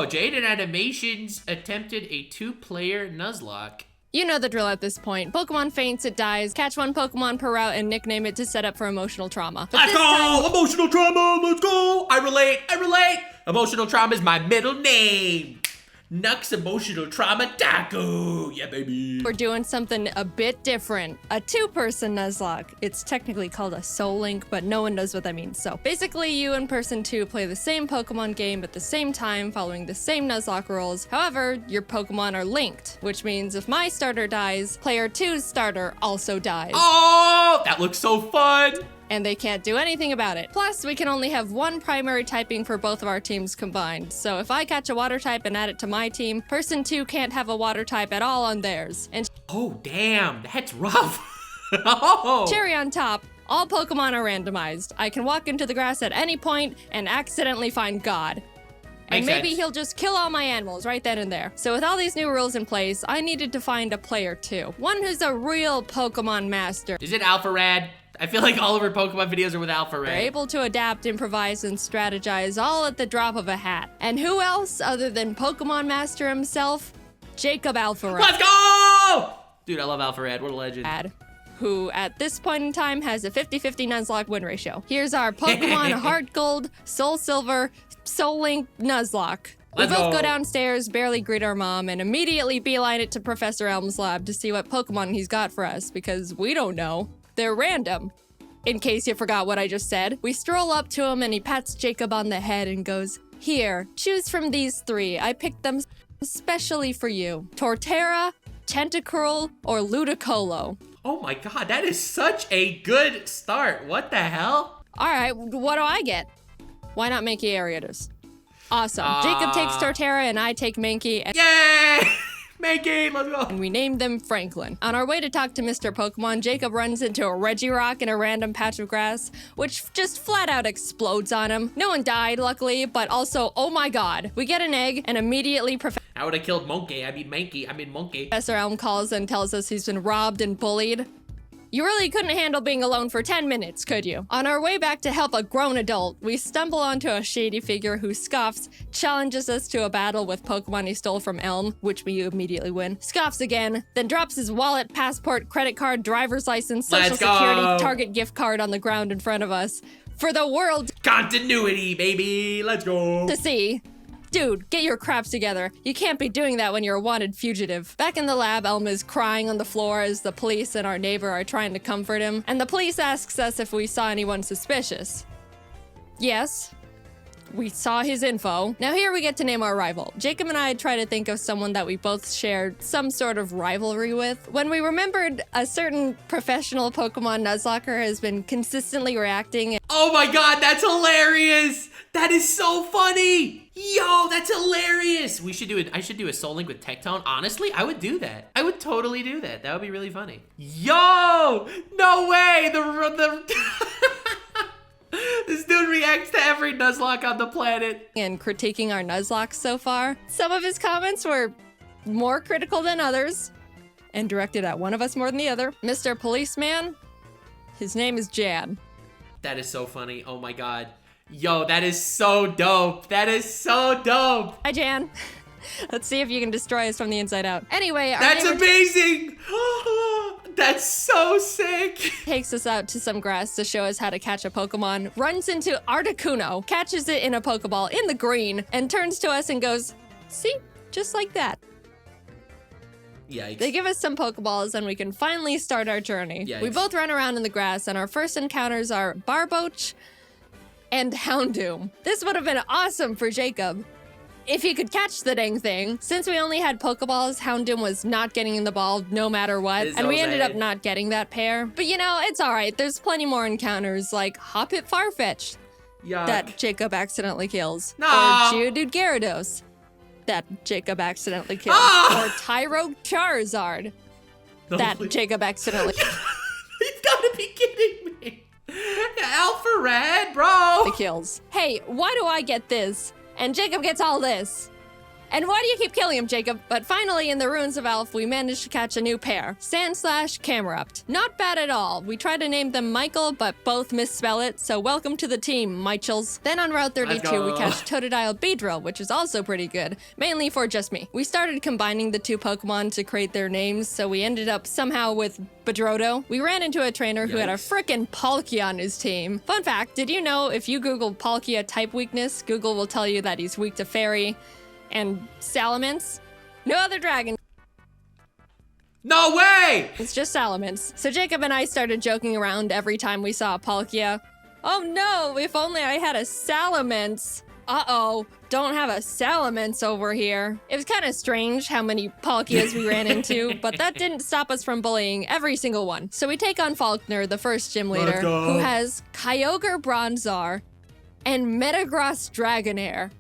Oh, Jaiden Animations attempted a 2-player Nuzlocke. You know the drill at this point. Pokemon faints, it dies, catch one Pokemon per route and nickname it to set up for emotional trauma. But Let's go! Emotional trauma, let's go! I relate! Emotional trauma is my middle name. Nux emotional trauma Taku! Yeah, baby. We're doing something a bit different. A 2-person Nuzlocke. It's technically called a Soul Link, but no one knows what that means. So basically, you and person 2 play the same Pokemon game at the same time, following the same Nuzlocke rules. However, your Pokemon are linked, which means if my starter dies, player 2's starter also dies. Oh, that looks so fun! And they can't do anything about it. Plus, we can only have one primary typing for both of our teams combined. So if I catch a water type and add it to my team, person 2 can't have a water type at all on theirs. And oh, damn, that's rough. Oh. Cherry on top, all Pokemon are randomized. I can walk into the grass at any point and accidentally find God. And maybe he'll just kill all my animals right then and there. So with all these new rules in place, I needed to find a player 2. One who's a real Pokemon master. Is it Alpharad? I feel like all of our Pokemon videos are with Alpharad. They're able to adapt, improvise, and strategize all at the drop of a hat. And who else other than Pokemon Master himself? Jacob Alpharad. Let's go! Dude, I love Alpharad. What a legend. Who at this point in time has a 50-50 Nuzlocke win ratio. Here's our Pokemon Heart Gold, Soul Silver, Soul Link Nuzlocke. We both go downstairs, barely greet our mom, and immediately beeline it to Professor Elm's lab to see what Pokemon he's got for us, because we don't know. They're random. In case you forgot what I just said, we stroll up to him and he pats Jacob on the head and goes, "Here, choose from these 3. I picked them especially for you. Torterra, Tentacruel, or Ludicolo." Oh my god, that is such a good start. What the hell? All right, what do I get? Why not Mankey Ariatus? Awesome. Jacob takes Torterra and I take Mankey. Yay! Mankey, let's go. And we named them Franklin. On our way to talk to Mr. Pokemon, Jacob runs into a Regirock in a random patch of grass, which just flat out explodes on him. No one died, luckily, but also, oh my god. We get an egg and immediately I would have killed Monkey. Monkey. Professor Elm calls and tells us he's been robbed and bullied. You really couldn't handle being alone for 10 minutes, could you? On our way back to help a grown adult, we stumble onto a shady figure who scoffs, challenges us to a battle with Pokemon he stole from Elm, which we immediately win, scoffs again, then drops his wallet, passport, credit card, driver's license, social security, Target gift card on the ground in front of us for the world continuity, baby. Let's go. To see. Dude, get your craps together. You can't be doing that when you're a wanted fugitive. Back in the lab, Elm is crying on the floor as the police and our neighbor are trying to comfort him, and the police asks us if we saw anyone suspicious. Yes, we saw his info. Now here we get to name our rival. Jacob and I try to think of someone that we both shared some sort of rivalry with. When we remembered a certain professional Pokemon Nuzlocker has been consistently reacting. Oh my god, that's hilarious! That is so funny! Yo, that's hilarious! I should do a Soul Link with Tectone. Honestly, I would do that. I would totally do that. That would be really funny. Yo! No way! This dude reacts to every Nuzlocke on the planet. And critiquing our Nuzlocke so far. Some of his comments were more critical than others and directed at one of us more than the other. Mr. Policeman, his name is Jan. That is so funny. Oh my god. Yo, that is so dope. That is so dope. Hi, Jan. Let's see if you can destroy us from the inside out. Anyway, that's amazing. That's so sick. Takes us out to some grass to show us how to catch a Pokemon, runs into Articuno, catches it in a Pokeball in the green, and turns to us and goes, "See, just like that." Yikes. They give us some Pokeballs and we can finally start our journey. Yikes. We both run around in the grass and our first encounters are Barboach and Houndoom. This would have been awesome for Jacob if he could catch the dang thing. Since we only had Pokeballs, Houndoom was not getting in the ball no matter what, and we ended up not getting that pair. But you know, it's all right. There's plenty more encounters like Hoppip Farfetch that Jacob accidentally kills, or Geodude Gyarados that Jacob accidentally kills, or Tyro Charizard that Jacob accidentally You've got to be kidding me. Alpharad, bro. kills. Hey, why do I get this? And Jacob gets all this. And why do you keep killing him, Jacob? But finally, in the Ruins of Elf, we managed to catch a new pair. Sand/Camerupt. Not bad at all. We tried to name them Michael, but both misspell it, so welcome to the team, Michels. Then on Route 32, we catch Totodile Beedrill, which is also pretty good, mainly for just me. We started combining the two Pokemon to create their names, so we ended up somehow with Bedrodo. We ran into a trainer who had a frickin' Palkia on his team. Fun fact, did you know if you Google Palkia type weakness, Google will tell you that he's weak to Fairy and Salamence? No other dragon. No way! It's just Salamence. So Jacob and I started joking around every time we saw a Palkia. Oh no, if only I had a Salamence. Uh-oh, don't have a Salamence over here. It was kind of strange how many Palkias we ran into, but that didn't stop us from bullying every single one. So we take on Faulkner, the first gym leader, who has Kyogre Bronzor and Metagross Dragonair.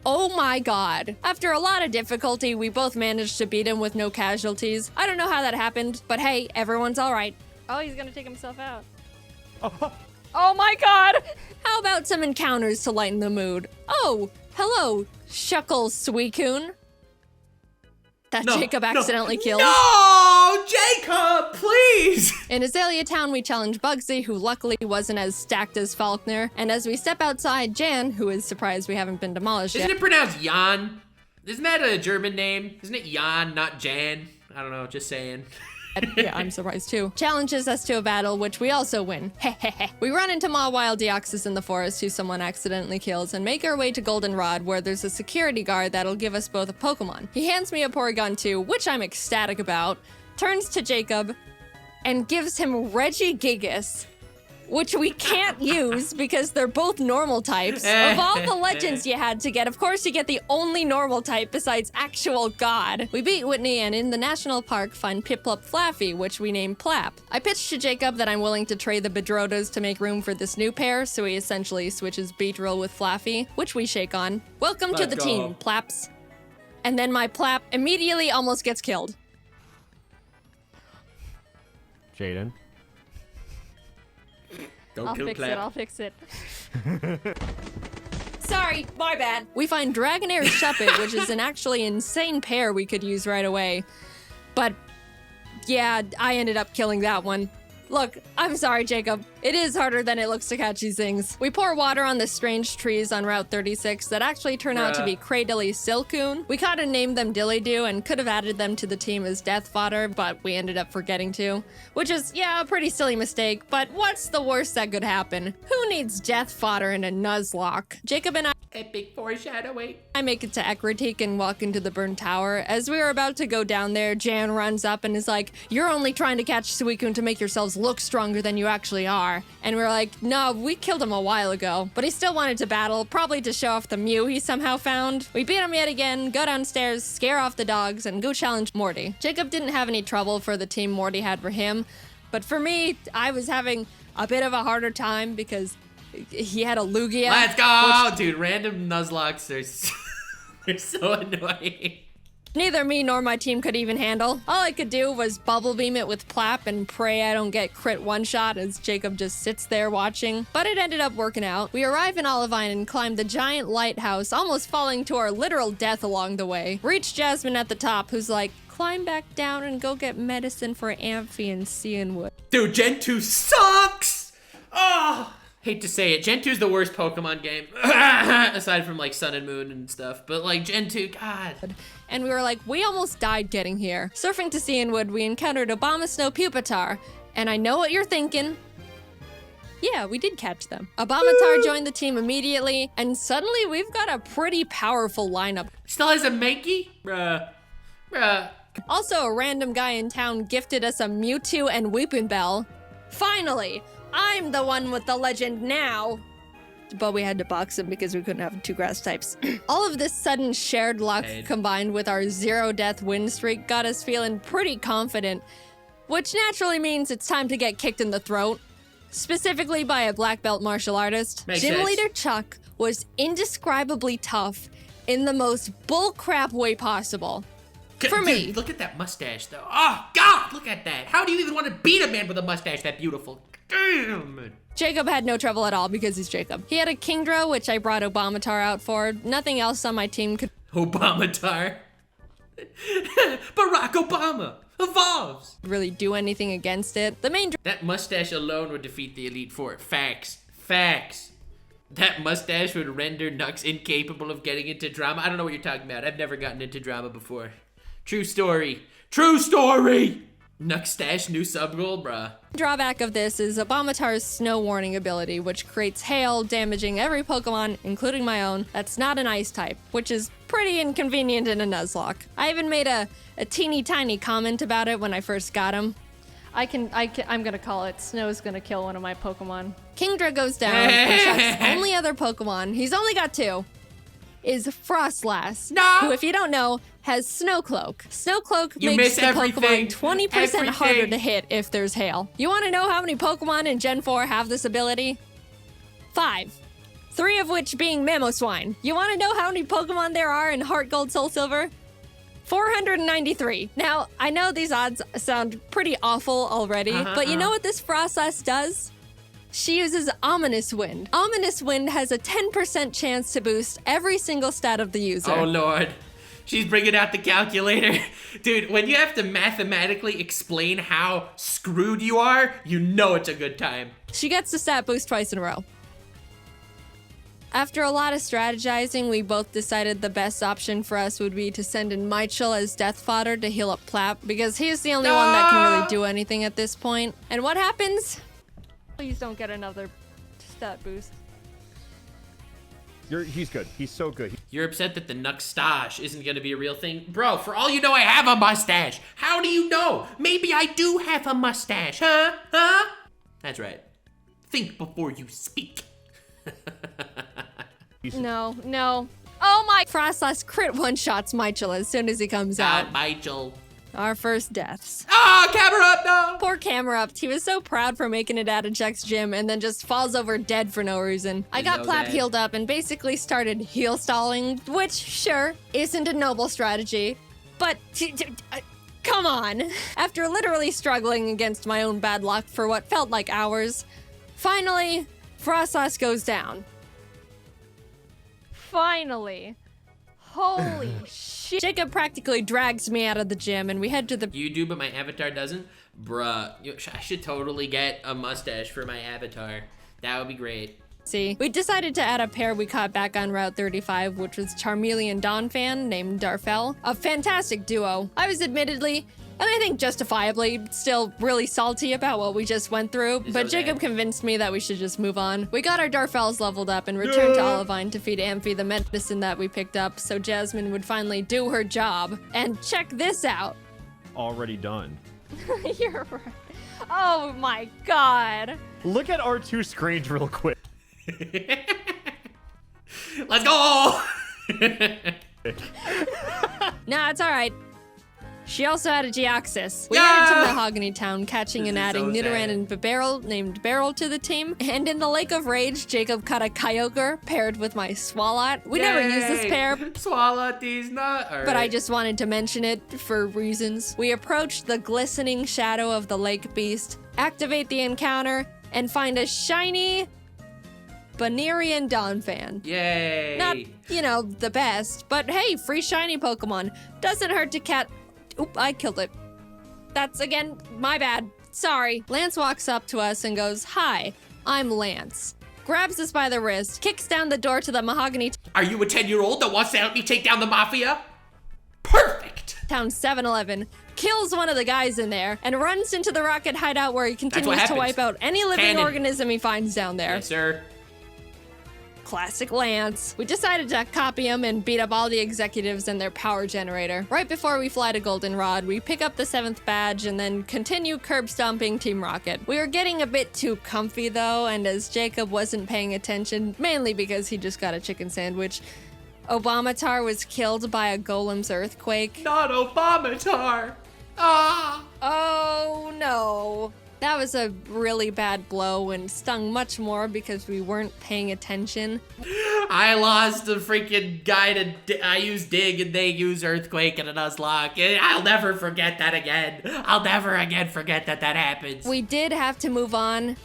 Oh my god. After a lot of difficulty, we both managed to beat him with no casualties. I don't know how that happened, but hey, everyone's all right. Oh, he's gonna take himself out. Oh my god! How about some encounters to lighten the mood? Oh, hello, Shuckle Suicune. That Jacob accidentally killed. No, Jacob, please! In Azalea Town, we challenge Bugsy, who luckily wasn't as stacked as Faulkner. And as we step outside, Jan, who is surprised we haven't been demolished yet. Isn't it pronounced Jan? Isn't that a German name? Isn't it Jan, not Jan? I don't know, just saying. Yeah, I'm surprised too. Challenges us to a battle, which we also win. We run into Mawile Deoxys in the forest, who someone accidentally kills, and make our way to Goldenrod, where there's a security guard that'll give us both a Pokemon. He hands me a Porygon 2, which I'm ecstatic about, turns to Jacob, and gives him Regigigas, which we can't use because they're both normal types. Of all the legends you had to get, of course you get the only normal type besides actual God. We beat Whitney and in the national park find Piplup Flaffy, which we name Plap. I pitched to Jacob that I'm willing to trade the Bedrodos to make room for this new pair, so he essentially switches Beedrill with Flaffy, which we shake on. Welcome to the team, Plaps. And then my Plap immediately almost gets killed. Jaiden. I'll fix it. Sorry, my bad. We find Dragonair Shuppet, which is an actually insane pair we could use right away. But yeah, I ended up killing that one. Look, I'm sorry, Jacob. It is harder than it looks to catch these things. We pour water on the strange trees on Route 36 that actually turn out to be Cradily Silcoon. We kinda named them Dillydoo and could have added them to the team as death fodder, but we ended up forgetting to. Which is, yeah, a pretty silly mistake, but what's the worst that could happen? Who needs death fodder in a Nuzlocke? Jacob and Epic foreshadowing. I make it to Ekritik and walk into the burned tower. As we were about to go down there, Jan runs up and is like, "You're only trying to catch Suicune to make yourselves look stronger than you actually are." And we're like, "No, we killed him a while ago." But he still wanted to battle, probably to show off the Mew he somehow found. We beat him yet again, go downstairs, scare off the dogs, and go challenge Morty. Jacob didn't have any trouble for the team Morty had for him. But for me, I was having a bit of a harder time because he had a Lugia. Let's go! Dude, random Nuzlocke they're so annoying. Neither me nor my team could even handle. All I could do was bubble beam it with Plap and pray I don't get crit one-shot as Jacob just sits there watching. But it ended up working out. We arrive in Olivine and climb the giant lighthouse, almost falling to our literal death along the way. Reach Jasmine at the top, who's like, "Climb back down and go get medicine for Amphi and Cianwood." Dude, Gen 2 sucks! Oh! Hate to say it, Gen 2 is the worst Pokemon game. Aside from like Sun and Moon and stuff. But like Gen 2, God. And we were like, we almost died getting here. Surfing to Cianwood, we encountered Abomasnow Pupitar. And I know what you're thinking. Yeah, we did catch them. Abomatar joined the team immediately, and suddenly we've got a pretty powerful lineup. Still has a Mankey? Bruh. Also, a random guy in town gifted us a Mewtwo and Weepinbell. Finally! I'm the one with the legend now! But we had to box him because we couldn't have two grass types. All of this sudden shared luck combined with our 0-death win streak got us feeling pretty confident, which naturally means it's time to get kicked in the throat, specifically by a black belt martial artist. Gym leader Chuck was indescribably tough in the most bullcrap way possible. For me. Look at that mustache though. Oh God, look at that. How do you even want to beat a man with a mustache that beautiful? Damn. Jacob had no trouble at all because he's Jacob. He had a Kingdra, which I brought Abomatar out for. Nothing else on my team could Obamatar. Barack Obama evolves. Really do anything against it. The main That mustache alone would defeat the Elite Four. Facts. Facts. That mustache would render Nux incapable of getting into drama. I don't know what you're talking about. I've never gotten into drama before. True story. True story! Nuxtache, new sub-goal, bruh. drawback of this is Obamatar's snow warning ability, which creates hail, damaging every Pokemon, including my own, that's not an ice type, which is pretty inconvenient in a Nuzlocke. I even made a teeny tiny comment about it when I first got him. I'm gonna call it. Snow's gonna kill one of my Pokemon. Kingdra goes down, and Chuck's only other Pokemon, he's only got two, is Frostlass, who, if you don't know, has Snow Cloak. Snow Cloak makes the Pokemon 20% harder to hit if there's hail. You want to know how many Pokemon in Gen 4 have this ability? 5. 3 of which being Mamoswine. You want to know how many Pokemon there are in Heart Gold, Soul Silver? 493. Now, I know these odds sound pretty awful already, but you know what this Frostlass does? She uses Ominous Wind. Ominous Wind has a 10% chance to boost every single stat of the user. Oh, Lord. She's bringing out the calculator. Dude, when you have to mathematically explain how screwed you are, you know it's a good time. She gets the stat boost twice in a row. After a lot of strategizing, we both decided the best option for us would be to send in Michael as death fodder to heal up Plap, because he's the only one that can really do anything at this point. And what happens? Please don't get another stat boost. He's good. He's so good. You're upset that the Nuxtache isn't gonna be a real thing? Bro, for all you know, I have a mustache. How do you know? Maybe I do have a mustache, huh? Huh? That's right. Think before you speak. No. Oh my! Frostlass crit one-shots Michael as soon as he comes out. Michael. Our first deaths. Oh, camera up, no! Poor Camerupt. He was so proud for making it out of Chuck's gym and then just falls over dead for no reason. I got Plap healed up and basically started heal stalling, which, sure, isn't a noble strategy, but come on. After literally struggling against my own bad luck for what felt like hours, finally, Frostlass goes down. Finally. Holy shit. Jacob practically drags me out of the gym and we head to the— You do, but my avatar doesn't? Bruh, I should totally get a mustache for my avatar. That would be great. See, we decided to add a pair we caught back on Route 35, which was Charmeleon Donphan named Darfell. A fantastic duo. I was admittedly, and I think justifiably, still really salty about what we just went through, but Jacob convinced me that we should just move on. We got our Darfells leveled up and returned to Olivine to feed Amphi the medicine that we picked up so Jasmine would finally do her job. And check this out. Already done. You're right. Oh my god. Look at our two screens real quick. Let's go! Nah, it's alright. She also had a Geoxys. We headed to Mahogany Town, catching and adding Nidoran and Bibarel named Beryl to the team. And in the Lake of Rage, Jacob caught a Kyogre paired with my Swalot. We never used this pair. Swalot these nuts. But I just wanted to mention it for reasons. We approached the glistening shadow of the lake beast, activate the encounter, and find a shiny Banerian Donphan. Yay! Not, you know, the best, but hey, free shiny Pokemon. Doesn't hurt to cat— Oop, I killed it. That's, again, my bad. Sorry. Lance walks up to us and goes, "Hi, I'm Lance." Grabs us by the wrist, kicks down the door to the Mahogany Are you a 10-year-old that wants to help me take down the Mafia? Perfect! Town 7-Eleven, kills one of the guys in there, and runs into the rocket hideout where he continues to wipe out any living organism he finds down there. Yes, sir. Classic Lance. We decided to copy him and beat up all the executives and their power generator. Right before we fly to Goldenrod, we pick up the 7th badge and then continue curb stomping Team Rocket. We were getting a bit too comfy though, and as Jacob wasn't paying attention, mainly because he just got a chicken sandwich, Obamatar was killed by a Golem's earthquake. Not Obamatar! Ah! Oh no. That was a really bad blow and stung much more because we weren't paying attention. I lost a freaking guy to— I used Dig and they use Earthquake and a Nuzlocke. I'll never forget that again. I'll never again forget that happens. We did have to move on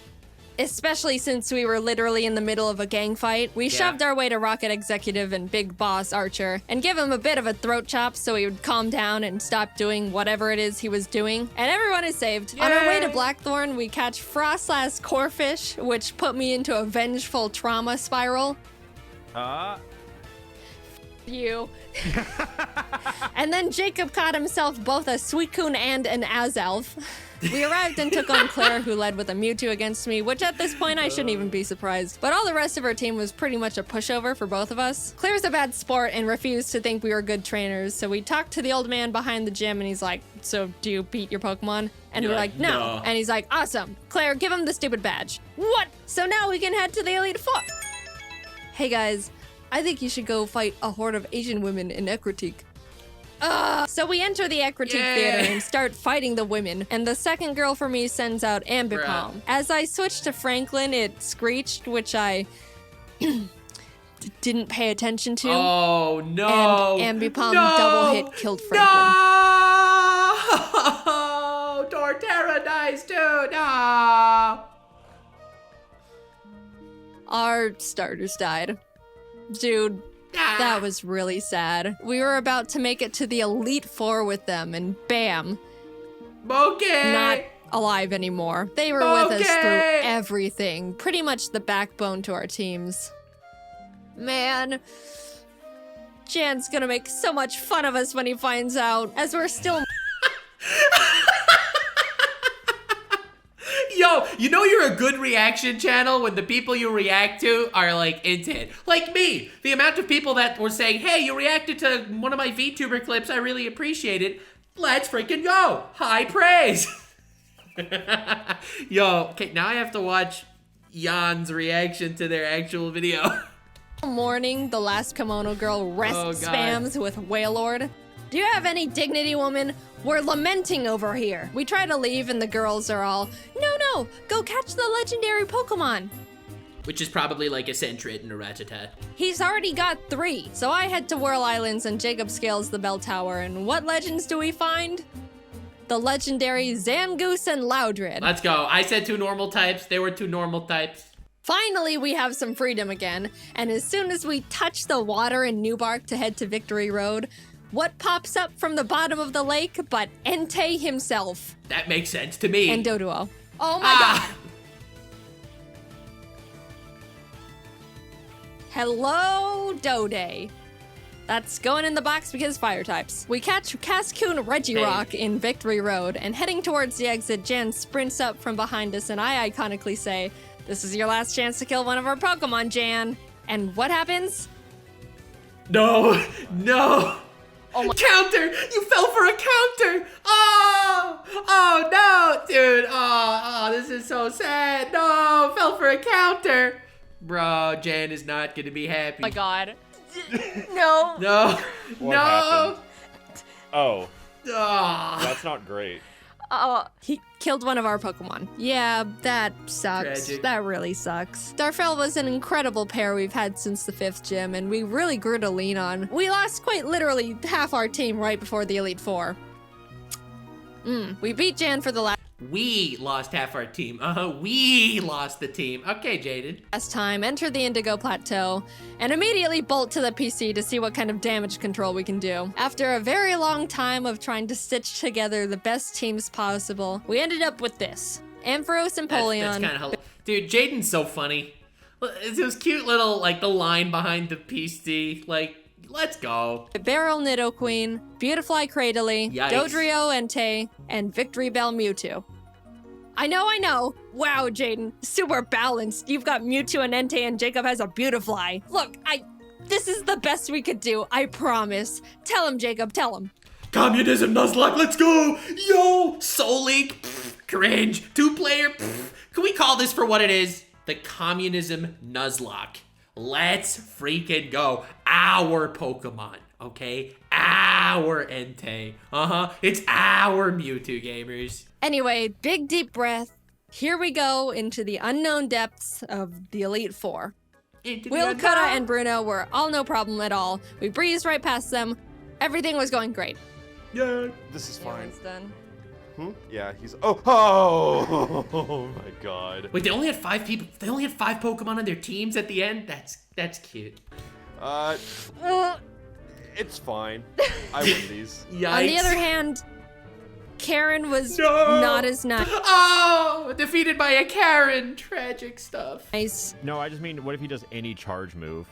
especially since we were literally in the middle of a gang fight. We shoved our way to Rocket Executive and Big Boss Archer and give him a bit of a throat chop so he would calm down and stop doing whatever it is he was doing. And everyone is saved. Yay! On our way to Blackthorn, we catch Frostlass Corefish, which put me into a vengeful trauma spiral. You. And then Jacob caught himself both a Suicune and an Azelf. We arrived and took on Claire, who led with a Mewtwo against me, which at this point I shouldn't even be surprised. But all the rest of our team was pretty much a pushover for both of us. Claire's a bad sport and refused to think we were good trainers, so we talked to the old man behind the gym and he's like, so do you beat your Pokemon? And we're like, no. And he's like, awesome. Claire, give him the stupid badge. What? So now we can head to the Elite Four. Hey guys, I think you should go fight a horde of Asian women in Ecruteak. So we enter the Ecruteak Theater and start fighting the women, and the second girl for me sends out Ambipom. As I switched to Franklin, it screeched, which I didn't pay attention to. Oh, no. And Ambipom double hit killed Franklin. No! Torterra dies too, no! Our starters died. Dude, that was really sad. We were about to make it to the Elite Four with them, and bam. Okay. Not alive anymore. They were with us through everything. Pretty much the backbone to our teams. Man. Jan's gonna make so much fun of us when he finds out, as we're still... Yo, you know you're a good reaction channel when the people you react to are like into it. Like me, the amount of people that were saying, hey, you reacted to one of my VTuber clips, I really appreciate it. Let's freaking go. High praise. Yo, okay, now I have to watch Jan's reaction to their actual video. Morning, the last kimono girl spams with Wailord. Do you have any dignity, woman? We're lamenting over here. We try to leave and the girls are all, no, go catch the legendary Pokemon. Which is probably like a Sentret and a Rattata. He's already got 3. So I head to Whirl Islands and Jacob scales the bell tower. And what legends do we find? The legendary Zangoose and Loudred. Let's go. I said 2 normal types. They were 2 normal types. Finally, we have some freedom again. And as soon as we touch the water in Newbark to head to Victory Road, what pops up from the bottom of the lake but Entei himself? That makes sense to me. And Doduo. Oh my god. Hello, Dode. That's going in the box because fire types. We catch Cascoon Regirock in Victory Road, and heading towards the exit, Jan sprints up from behind us, and I iconically say, this is your last chance to kill one of our Pokemon, Jan. And what happens? No. Oh my counter! You fell for a counter! Oh no, dude. Oh, this is so sad. No, fell for a counter. Bro, Jan is not gonna be happy. Oh my god. No. No. What no. happened? Oh. Oh. That's not great. He killed one of our Pokemon. Yeah, that sucks. Tragic. That really sucks. Darfell was an incredible pair we've had since the 5th gym, and we really grew to lean on. We lost quite literally half our team right before the Elite Four. We beat Jan for the We lost half our team. We lost the team. Okay, Jaiden. last time, enter the Indigo Plateau, and immediately bolt to the PC to see what kind of damage control we can do. After a very long time of trying to stitch together the best teams possible, we ended up with this. Ampharos and Polion. That's kind of dude, Jaiden's so funny. It's this cute little, like, the line behind the PC. Like, let's go. Beryl Nidoqueen, Beautifly Cradily, Yikes. Dodrio Entei, and Victory Bell Mewtwo. I know. Wow, Jaiden, super balanced. You've got Mewtwo and Entei, and Jacob has a Beautifly. Look, this is the best we could do, I promise. Tell him, Jacob, tell him. Communism Nuzlocke, let's go! Yo! Soul Link, cringe. 2-player, Can we call this for what it is? The Communism Nuzlocke. Let's freaking go. Our Pokemon, okay? Our Entei. It's our Mewtwo, gamers. Anyway, big deep breath. Here we go into the unknown depths of the Elite Four. Will, Koda, and Bruno were all no problem at all. We breezed right past them. Everything was going great. Yeah. This is fine. It's done. Yeah, he's. Oh my god. Wait, they only had 5 people. They only had 5 Pokemon on their teams at the end. That's cute. It's fine. I win these. Yikes. On the other hand, Karen was not as nice. Oh, defeated by a Karen. Tragic stuff. No, I just mean, what if he does any charge move?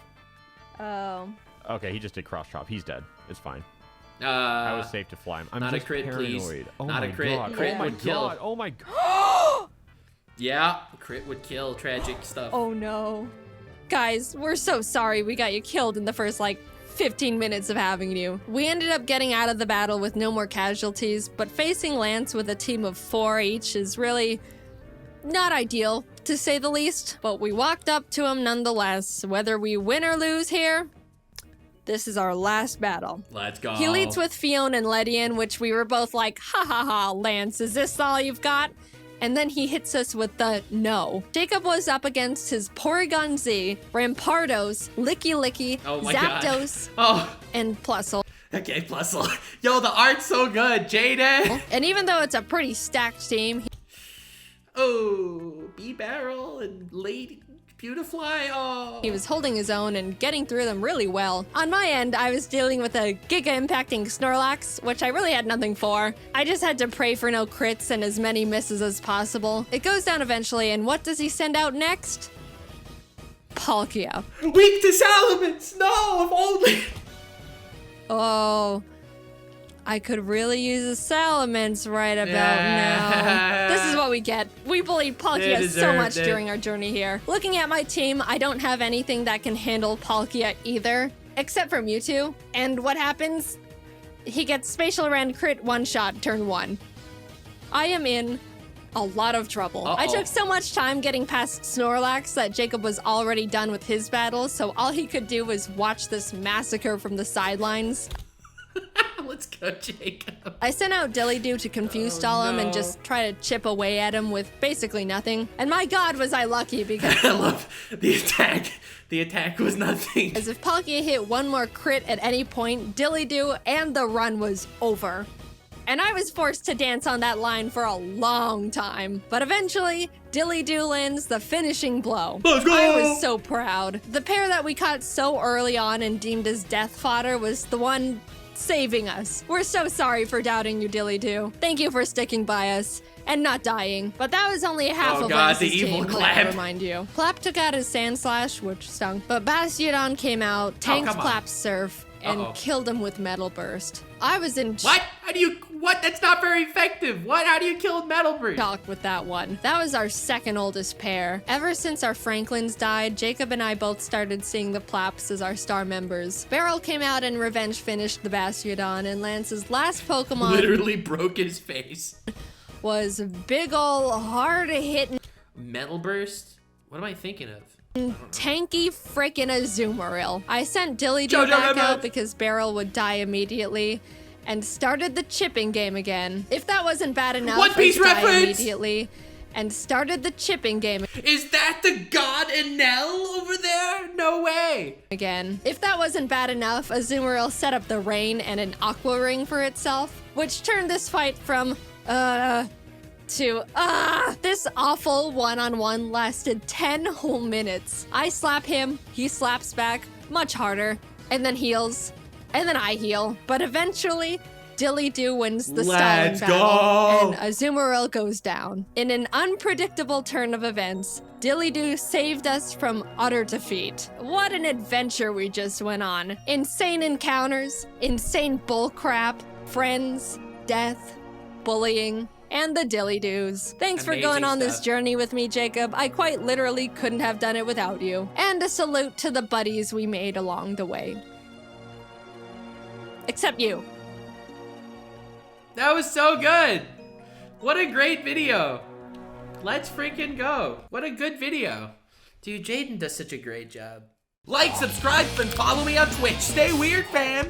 Oh. Okay, he just did cross chop. He's dead. It's fine. I I was safe to fly him. I'm not just a crit, paranoid. please. Oh Not my a crit. God. Crit Oh my would kill. god. Oh my god. Yeah, crit would kill. Tragic stuff. Oh no. Guys, we're so sorry we got you killed in the first, 15 minutes of having you. We ended up getting out of the battle with no more casualties, but facing Lance with a team of 4 each is really not ideal, to say the least. But we walked up to him nonetheless. Whether we win or lose here, this is our last battle. Let's go. He leads with Fiona and Ledian, which we were both like, ha ha ha, Lance, is this all you've got? And then he hits us with the no. Jacob was up against his Porygon Z, Rampardos, Licky Licky, Oh my Zapdos, God. Oh, and Plusle. okay, Plusle. Yo, the art's so good, Jaiden. And even though it's a pretty stacked team, Oh, B-Barrel and Lady Beautifly. Oh. he was holding his own and getting through them really well. On my end, I was dealing with a Giga-impacting Snorlax, which I really had nothing for. I just had to pray for no crits and as many misses as possible. It goes down eventually, and what does he send out next? Palkia. Weak to Salamence. No, if only. Oh, I could really use a Salamence right about now. This is what we get. We bullied They Palkia so deserved much it. during our journey here. Looking at my team, I don't have anything that can handle Palkia either, except for Mewtwo. And what happens? He gets Spatial Rend crit one-shot turn 1. I am in a lot of trouble. I took so much time getting past Snorlax that Jacob was already done with his battle, so all he could do was watch this massacre from the sidelines. Let's go, Jacob. I sent out Dillydoo to confuse stall him and just try to chip away at him with basically nothing. And my god, was I lucky, because I love the attack. The attack was nothing. as if Palkia hit one more crit at any point, Dillydoo and the run was over. And I was forced to dance on that line for a long time. But eventually, Dillydoo lands the finishing blow. Let's go! I was so proud. The pair that we caught so early on and deemed as death fodder was the one saving us. We're so sorry for doubting you, Dillydoo. Thank you for sticking by us and not dying. But that was only half Oh of God, Lance's the evil team, let Clap. me remind you. Clap took out his Sand Slash, which stung. But Bastiodon came out, tanked come on. Clap's Surf, and killed him with Metal Burst. I was in What? How do you? What? That's not very effective. What? How do you kill Metal Breed? shock with that one. That was our second oldest pair. Ever since our Franklins died, Jacob and I both started seeing the Plaps as our star members. Beryl came out and revenge finished the Bastiodon, and Lance's last Pokemon Literally broke his face. was big ol' hard-hitting Metal Burst? What am I thinking of? tanky frickin' Azumarill. I sent Dillydoo Jojo back Rabbit. out because Beryl would die immediately and started the chipping game again. If that wasn't bad enough, One Piece I'd die reference! immediately and started the chipping game Is that the God Enel over there? No way. again. If that wasn't bad enough, Azumarill set up the rain and an Aqua Ring for itself, which turned this fight from to this awful one-on-one lasted 10 whole minutes. I slap him, he slaps back, much harder, and then heals, and then I heal. But eventually, Dillydoo wins the stalling Let's battle, go! and Azumarill goes down. In an unpredictable turn of events, Dillydoo saved us from utter defeat. What an adventure we just went on. Insane encounters, insane bullcrap, friends, death, bullying, and the Dillydoos. Thanks for Amazing going on this stuff. journey with me, Jacob. I quite literally couldn't have done it without you. And a salute to the buddies we made along the way. Except you. That was so good. What a great video. Let's freaking go. What a good video. Dude, Jaiden does such a great job. Like, subscribe, and follow me on Twitch. Stay weird, fam.